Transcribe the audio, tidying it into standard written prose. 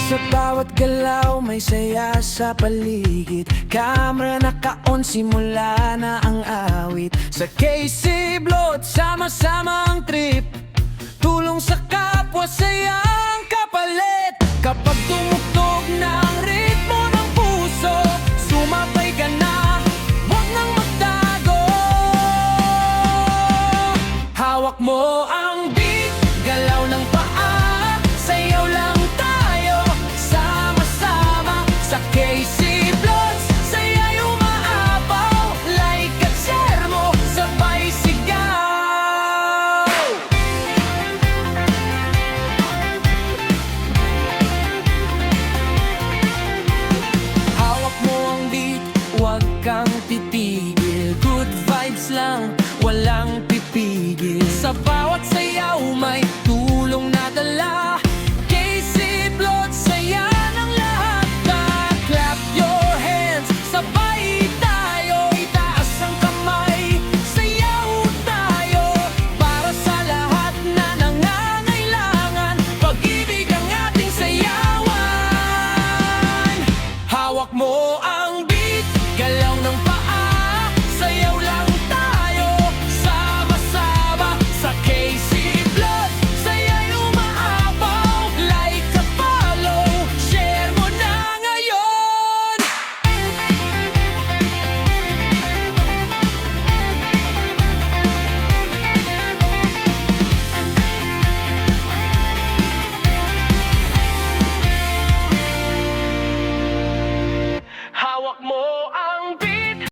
Sa bawat galaw may saya sa paligid. Camera naka-on, simula na ang awit. Sa KC Blood, sama-sama ang trip. Tulong sa kapwa, sayang kapalit. Kapag tumugtog na ang ritmo ng puso, sumabay ka na, huwag nang magtago. Hawak mo ang beat, galaw ng paa, sayaw lang tayo, sama-sama sa KC Bloods. Saya'y umaapaw, like at share mo, sabay sigaw. Hawak mo ang beat, huwag kang titigil. Good vibes lang, walang pipigil. Sa bawat sayaw may tulong na dala. KC Blood, saya ng lahat na. Clap your hands, sabay tayo. Itaas ang kamay, sayaw tayo. Para sa lahat na nangangailangan, pag-ibig ang ating sayawan. Hawak mo ang beat, galaw ng paa, sayaw lang tayo, sama-sama sa KC Blood. Saya'y umaapaw, like at follow, share mo na ngayon. Hawak mo